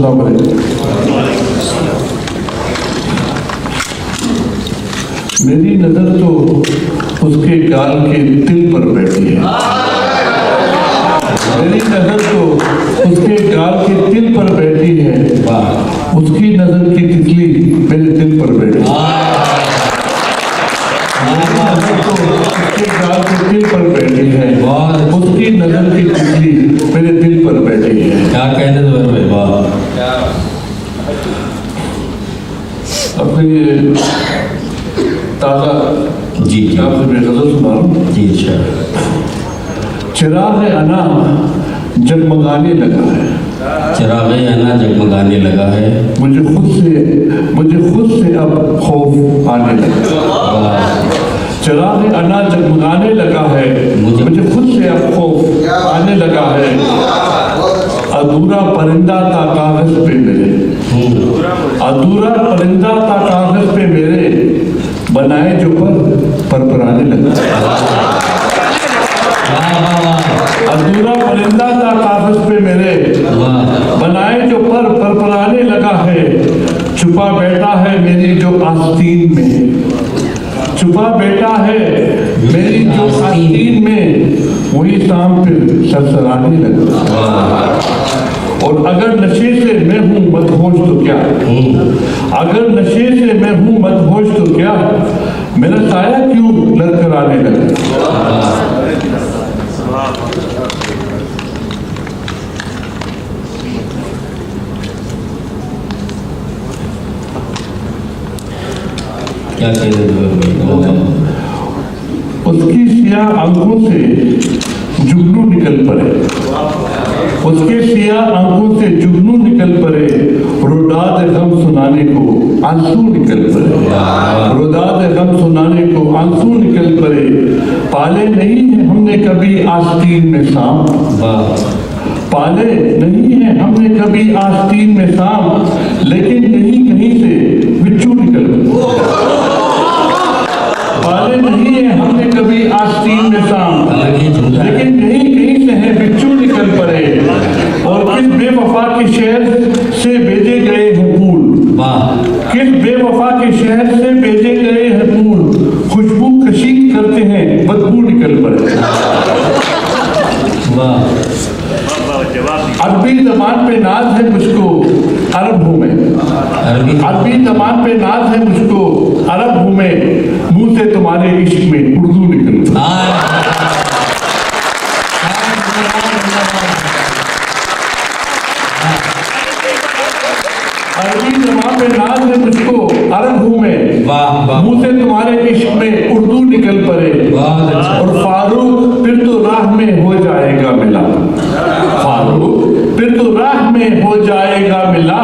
अस्सलाम वालेकुम। मेरी नजर तो उसके गाल के तिल पर बैठी है, मेरी नजर तो उसके गाल के तिल पर बैठी है, उसकी नजर की तितली मेरे दिल पर बैठी है। उसके गाल के तिल पर बैठी है, उसकी नजर की तितली मेरे दिल पर बैठी है। क्या कहने दो भाई, वाह। अपने ताज़ा जी आपसे मैं गज़ल सुना रहा हूँ। जी अच्छा। चिराग अना जगमगाने लगा है, चिराग अना जगमगाने लगा है, मुझे खुद से अब खौफ आने लगा। चिराग अना जगमगाने लगा है, मुझे खुद से अब खौफ आने लगा है। अधूरा परिंदा था कागज पे मेरे, अधूरा परिंदा था कागज पे मेरे, बनाए जो पर आने लगा। अधूरा परिंदा था कागज पे मेरे, बनाए जो पर आने लगा है। छुपा बैठा है मेरी जो आस्तीन में, छुपा बैठा है मेरी जो आस्तीन में, वही शाम फिर सरसराने लगा। और अगर नशे से मैं हूँ मदहोश तो क्या, अगर नशे से मैं हूँ मदहोश तो क्या, मेरा साया क्यों लड़खड़ाने लगा। क्या कहने दो। उसकी सियाह आंखों से जुगनू निकल पड़े, उसके सियाह आंखों से जुगनू निकल पड़े, रुदाद गम सुनाने को आंसू निकल पड़े, रुदाद गम सुनाने को आंसू निकल पड़े। पाले नहीं है हमने कभी आस्तीन में सांप, पाले नहीं है हमने कभी आस्तीन में सांप, लेकिन कहीं कहीं से बिच्छू निकल पड़े। पाले नहीं है हमने कभी आस्तीन में सांप, लेकिन कहीं कहीं से है बिच्छू निकल पड़े। और किस बेवफा के शहर से भेजे गए हैं फूल, किस बेवफा के शहर से भेजे गए हैं फूल, खुशबू कशीद करते हैं बदबू निकल पड़े। अरबी जबान पे नाज है मुझको अरब हूँ मैं, अरबी जबान पे नाज है मुझको अरब हूँ मैं, मुंह से तुम्हारे इश्क में उर्दू निकल पड़े। अरबी जबान पे नाज है मुझको अरब हूँ मैं, मुंह से तुम्हारे इश्क में उर्दू निकल पड़े। और फारूक फिर तो राह में हो जाएगा मिला, फारूक फिर तो राह में हो जाएगा मिला,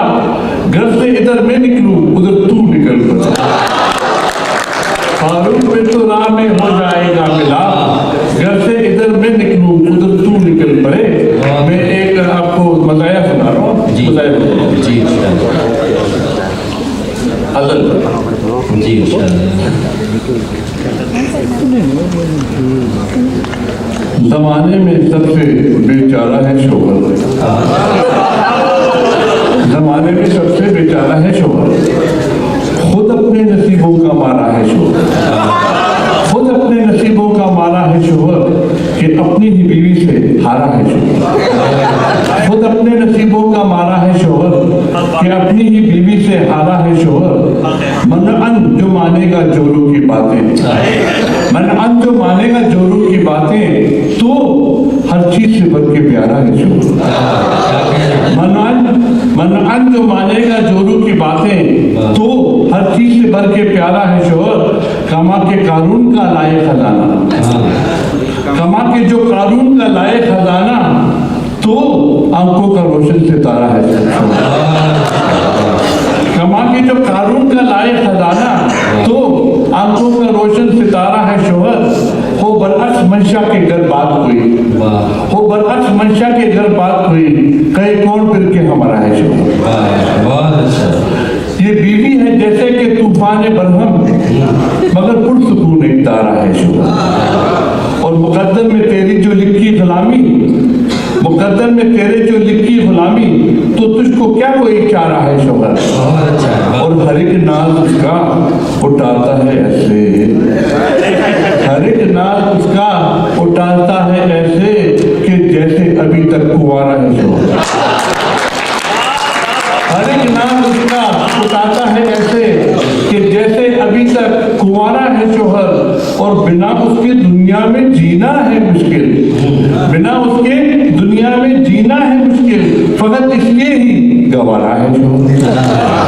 घर से इधर मैं निकलूं उधर तू निकल पड़े। फारूक फिर तो राह में हो जाएगा मिला, घर से इधर मैं निकलूं उधर तू निकल पड़े। मैं एक आपको मज़ाया सुना रहा हूँ। जी जी ज़माने में सबसे बेचारा है शोहर, ज़माने में सबसे बेचारा है शोहर, खुद अपने नसीबों का मारा है शोहर, खुद अपने नसीबों का मारा है शोहर, कि अपनी ही बीवी से हारा है शोहर, खुद अपने नसीबों का मारा है शोहर, कि अपनी ही बीवी से हारा है शोहर। मनअन जो मानेगा जोरों की बातें, मनअन जो मानेगा जोरों की बातें, तो हर चीज से बढ़ के प्यारा है शोहर। मनअन जो मानेगा जोरों की बातें, तो हर चीज से बढ़ के प्यारा है शोहर। कमा के कारून का लाए खजाना, कमा के जो कारून का लाए खजाना, तो आंखों का रोशन सितारा है शोहर। कमा के जो कारून का लाए खजाना, तो आंखों का रोशन सितारा है शोहर। हो बरअक्स मंशा के घर बात हुई, हो बरअक्स मंशा के घर बात हुई, कहे कौन फिर के हमारा है शोहर। ये बीवी है जैसे कि तूफान बरहम, मगर पुरसुकून एक तारा है शोहर। और मुकद्दर में तेरी जो लिखी गुलामी, मुकद्दर में तेरे जो लिखी गुलामी, तो तुझको क्या कोई चारा है शोहर। बहुत अच्छा है। और हर एक नाज उसका उठाता है ऐसे, हर एक नाज उसका उठाता है ऐसे कि जैसे अभी तक कुंवारा है शोहर। हर एक नाज उसका उठाता है ऐसे कि जैसे अभी तक कुंवारा है शोहर, और बिना उसके दुनिया में जीना है मुश्किल, बिना उसके दुनिया में जीना है मुश्किल, फकत इसलिए ही गवारा है शोहर।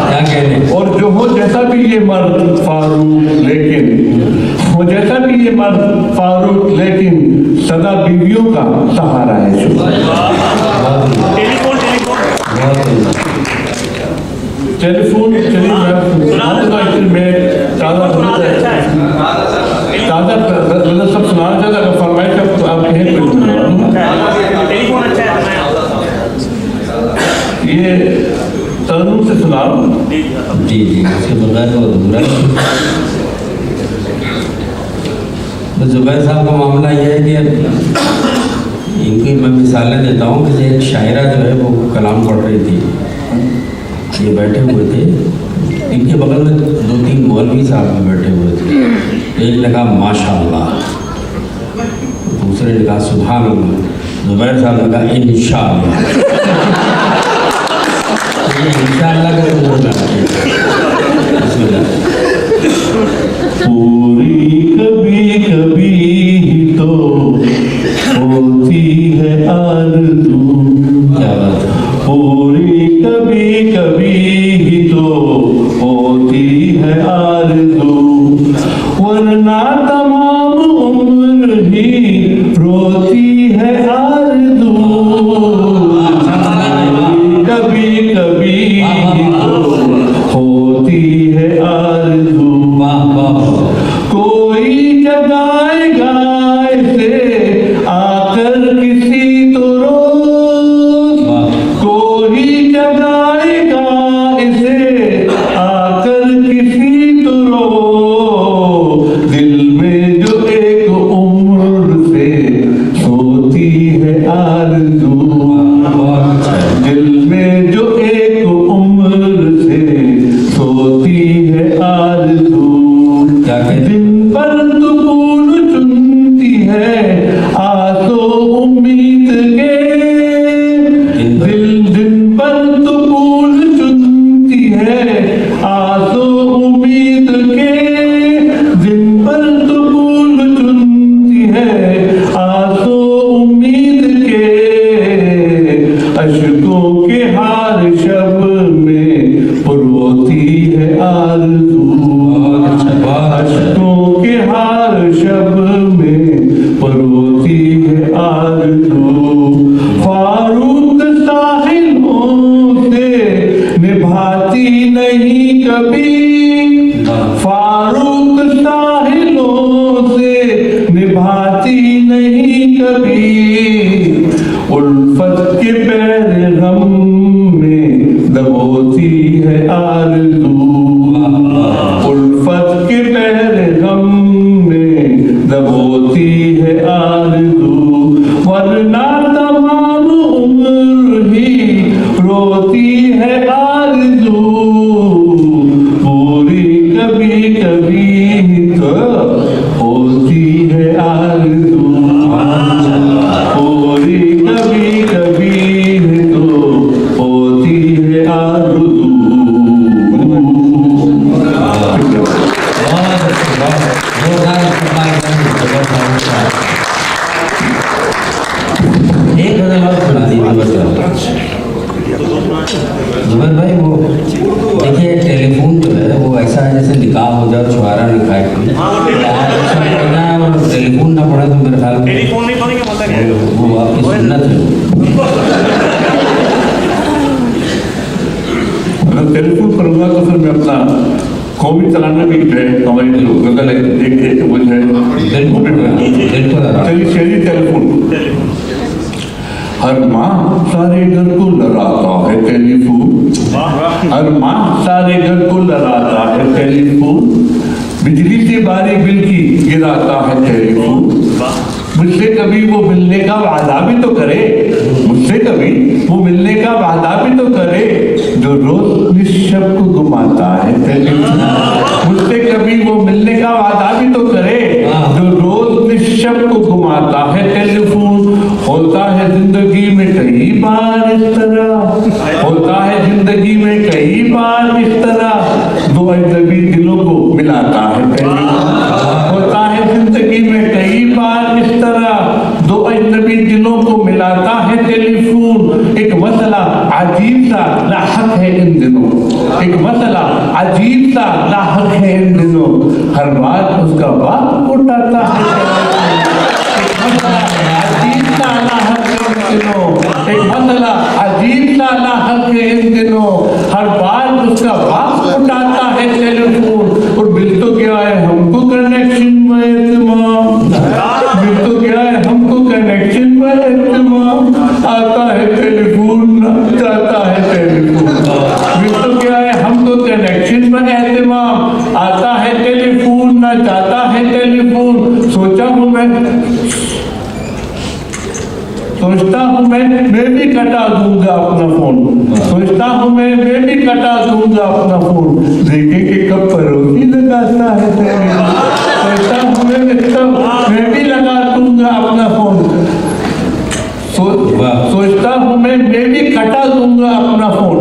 क्या कहने। और जो हो जैसा भी ये मर्द फारूक, लेकिन हो जैसा भी ये मर्द फारूक, लेकिन सदा बीवियों का सहारा है शोहर। टेलीफोन चलिए मैं ताज़ा सब सुनाना चाहता, अगर फरमाइश आप कहें तो टेलीफोन अच्छा है। ये तरन्नुम से सुना रहा हूँ। जी जी, उसके बगैर तो अधूरा है। तो जुबैर साहब का मामला यह है कि इनकी मैं मिसालें देता हूँ कि एक शायरा जो है वो कलाम पढ़ रही थी, ये बैठे हुए थे, इनके बगल में 2-3 मौलवी साहब भी बैठे हुए थे। एक ने कहा माशाअल्लाह, दूसरे ने कहा सुभान अल्लाह, जुबैर साहब ने कहा इंशाअल्लाह। ये इंशाअल्लाह का तो बोलना पूरी कभी कभी ही तो होती है आरज़ू, क्या बात है। पूरी कभी कभी ही तो होती है आरज़ू, वरना तमाम उम्र ही रोती है आरज़ू। कभी कभी ही तो होती है आरज़ू, वाह वाह। कोई जगाएगा इसे आकर किसी तो रोज, कोई जगाएगा इसे आकर किसी तो रोज, दिल में जो एक उम्र से सोती है आरज़ू, दिल में जो एक उम्र से सोती है आरज़ू। क्या कहते। दिन पर तू फूल चुनती है आसो उम्मीद के, दिन पर तू फूल चुनती है आसो उम्मीद के, दिन पर तू फूल चुनती है आसो उम्मीद के, अशकों के हार शब में पुरोती है आरज़ू, अशकों के हार शब में परोती है आरज़ू। फारूक साहिलों से निभाती नहीं कभी, फारूक साहिलों से निभाती नहीं कभी, उल्फत के पैर गम में दबोती है आरज़ू, उल्फत के पैर गम में दबोती है आरज़ू, वरना तमाम उम्र ही रोती है आरज़ू। पूरी कभी कभी तो होती है आरज़ू, पूरी कभी कभी तो होती है आरज़ू। एक गजल और सुना दीजिए जुबैर भाई। वो देखिए टेलीफोन जो है वो ऐसा है जैसे निकाह हो जाए, छुआरा निकाह और टेलीफोन ना पड़े तो मेरे ख्याल में टेलीफोन नहीं पढ़ेंगे मतलब क्या है? वो आपकी सुन्नत है। अगर टेलीफोन करूँगा तो फिर मैं अपना कौमी तराना भी जो है हमारी जो गजल है एक वो जो है चलिए शेरी टेलीफोन। हर माह सारे घर को लड़ाता है टेलीफोन, हर माह सारे घर को लड़ाता है टेलीफोन, बिजली से बारी बिल की गिराता है टेलीफोन, मुझसे कभी वो मिलने का वादा भी तो करे, मुझसे मुझसे कभी वो मिलने का वादा भी तो करे जो रोज निशब्द को घुमाता है टेलीफोन। मुझसे कभी वो मिलने का वादा भी तो करे जो रोज निशब्द को घुमाता है टेलीफोन। होता है जिंदगी में कई बार इस तरह, होता है जिंदगी में कई बार इस तरह, दो अजनबी दिलों को मिलाता है टेलीफोन। होता है जिंदगी में कई बार इस तरह, दो अजनबी दिलों को मिलाता है टेलीफोन। एक मसला अजीब सा लाहक है इन दिनों, एक मसला अजीब सा लाहक है इन दिनों, हर बात उसका बाप उठाता है। एक मसला अजीब सा लाहक है इन दिनों, एक मसला अजीब सा लाहक है इन दिनों, हर बात उसका बाप उठाता है टेलीफोन। और बिल तो क्या है हमको कनेक्शन में एहतमाम, बिल तो क्या है हमको कनेक्शन में एहतमाम, आता है टेलीफोन जाता है टेलीफोन। बिल तो क्या है हमको कनेक्शन में एहतमाम, आता है टेलीफोन ना जाता है टेलीफोन। सोचता हूँ मैं भी कटा दूंगा अपना फोन, सोचता हूँ मैं भी कटा दूंगा अपना फोन, देखेंगे कब पड़ोसी लगाता है टेलीफोन। सोचता हूँ मैं भी लगा दूंगा अपना फोन, सोचता हूँ मैं भी कटा दूंगा अपना फोन,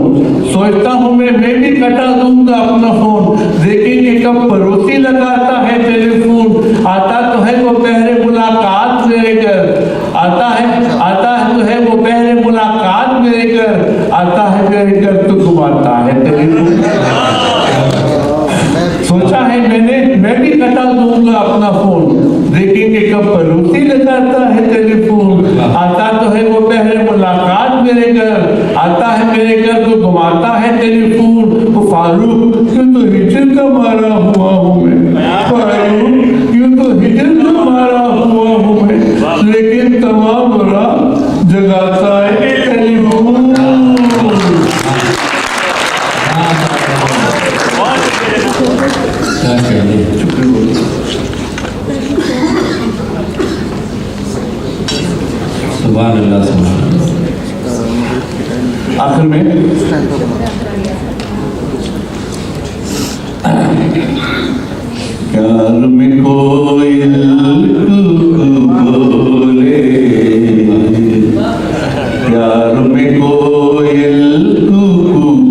सोचता हूँ मैं भी कटा दूंगा अपना फोन, देखेंगे कब पड़ोसी लगाता है टेलीफोन। आता तो है वो पहले मुलाकात मेरे घर, आता है तो है वो पहले मुलाकात मेरे घर, आता है मेरे घर तो घुमाता है टेलीफोन। सोचा है मैंने मैं भी कटा दूंगा अपना फोन, देखेंगे कब पड़ोसी लगाता है टेलीफोन। आता तो है वो पहले मुलाकात मेरे घर, आता है मेरे घर तो घुमाता है टेलीफोन। वो फारूक क्यों तो हिजर का मारा हुआ हूँ मैं, फारूक क्यों तो हिजर का मारा हुआ हूँ मैं, लेकिन तमाम रात जगाता है टेलीफोन। सुभान अल्लाह सुभान। आखिर में प्यार में कोयल बोले, प्यार में कोयल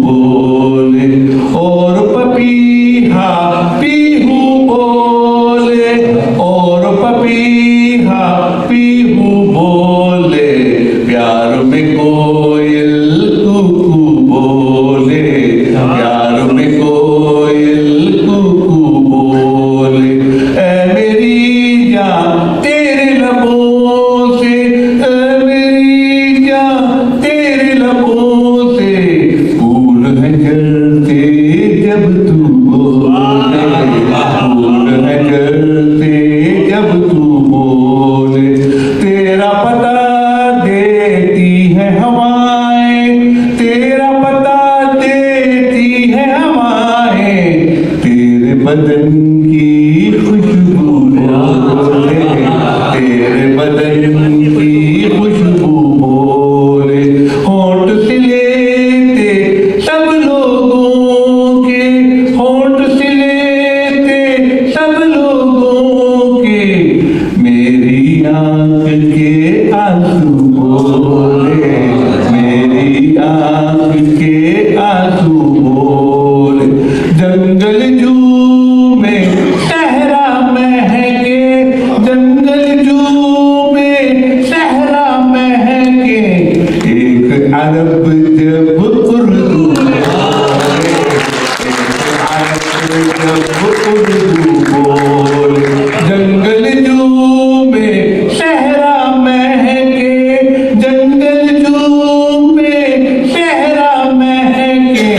बोले, और पपीहा पीहू बोले, और पपीहा पीहू बोले, प्यार में कोयल बोले, प्यार में कोयल बोले। ऐ मेरी जान तेरे लबों से, ऐ मेरी जान तेरे लबों से, फूल है जलते जब तू बोले, फूल है जलते जब तू बोले। तेरा पता देती है हवाएं, तेरा पता देती है हवाएं, तेरे बदन की खुशबू बोले, तेरे बदन की खुशबू बोले। होंठ से लेते सब लोगों के, होंठ से लेते सब लोगों के, मेरी आंख के आंसू बोले, मेरी आंख के आंसू बोले। जंगल जू में सहरा महके, जंगल जू में सहरा महके, एक अरब जब उर्दू बोले, एक अरब जब उर्दू बोले। जंगल जू में सहरा महके, जंगल जू में सहरा महके,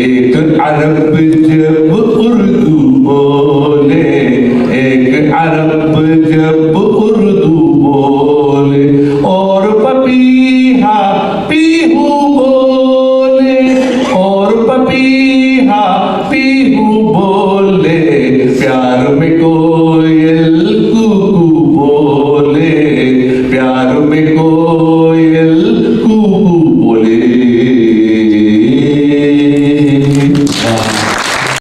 एक अरब जब उर्दू बोले, एक अरब जब उर्दू बोले। और पपीहा पीहू रे